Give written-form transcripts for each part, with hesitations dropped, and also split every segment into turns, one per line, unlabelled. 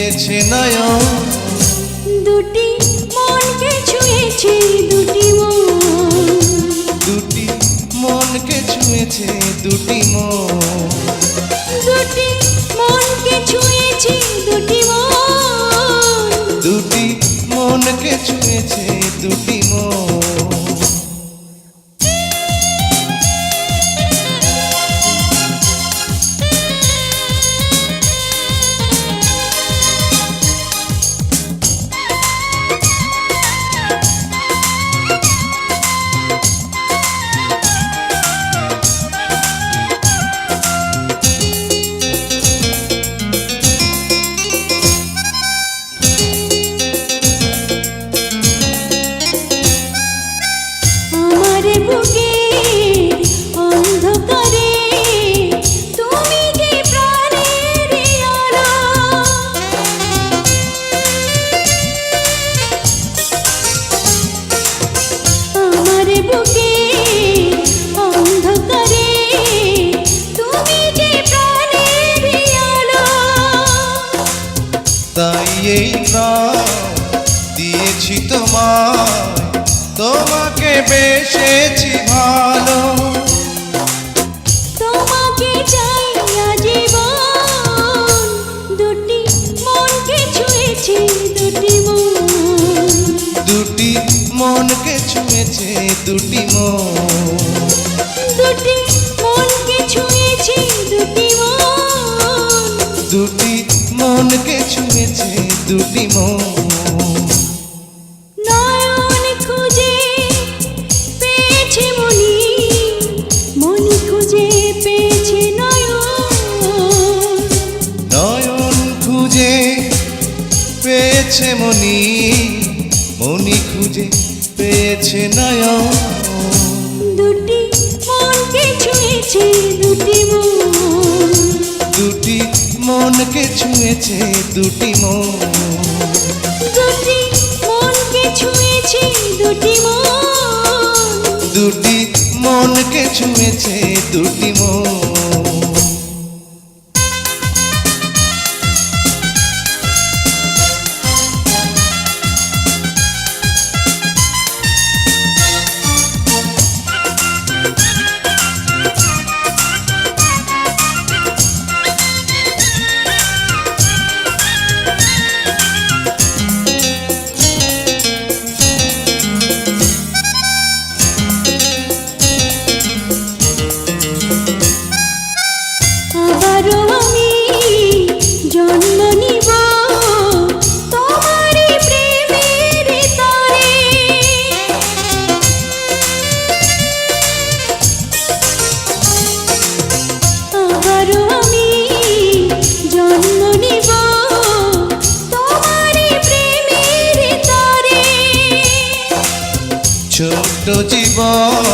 পেয়েছে নয়ন,
দুটি মনকে ছুঁয়েছে দুটি মন,
দুটি মনকে ছুঁয়েছে দুটি মন,
দুটি মনকে ছুঁয়েছে দুটি মন,
দুটি মনকে ছুঁয়েছে দুটি মন। তাই এই প্রাণ দিয়েছি তোমায়, তোমাকে বেসেছি ভালো,
তোমাকে চাই আজীবন, দুটি মনকে ছুঁয়েছে দুটি মন,
দুটি মনকে ছুঁয়েছে দুটি মন,
দুটি মনকে ছুঁয়েছে দুটি মন,
দুটি মনকে ছুঁয়েছে দুটি মন।
নয়ন খুঁজে পেয়েছে মনি, মনি খুঁজে পেয়েছে নয়ন,
নয়ন খুঁজে পেয়েছে মনি, মনি খুঁজে পেয়েছে নয়ন,
দুটি মনকে ছুঁয়েছে দুটি মন,
দুটি মনকে ছুঁয়েছে দুটি মন,
দুটি মনকে ছুঁয়েছে দুটি মন,
দুটি মনকে ছুঁয়েছে দুটি মন।
আবারও আমি জন্ম নিব তোমার প্রেমের তরে, আবারও আমি জন্ম নিব তোমার প্রেমের তরে,
ছোট্ট জীবন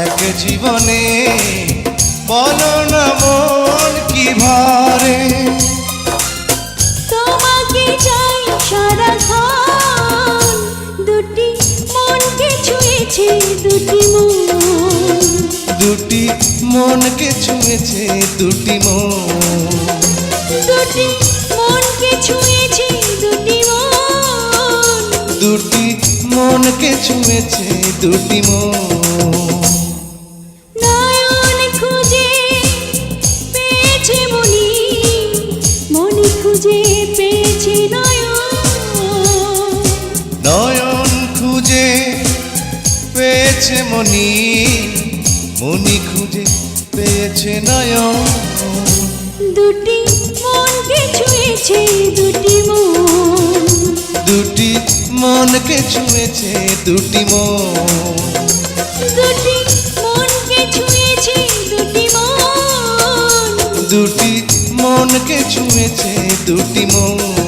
এক জীবনে, বলো না মন কি ভারে,
তোমাকে চাই সারাক্ষণ, দুটি মনকে ছুঁয়েছে দুটি মন,
দুটি মনকে ছুঁয়েছে দুটি মন,
দুটি মনকে ছুঁয়েছে দুটি মন,
দুটি মনকে ছুঁয়েছে দুটি মন।
নয়ন খুঁজে পেয়েছে মনি, মনি খুঁজে পেয়েছে নয়ন,
নয়ন খুঁজে পেয়েছে মনি, মনি খুঁজে পেয়েছে নয়ন,
দুটি মনকে ছুঁয়েছে দুটি মন,
দুটি মনকে ছুঁয়েছে দুটি মন,
দুটি মনকে ছুঁয়েছে দুটি মন,
দুটি মনকে ছুঁয়েছে দুটি মন।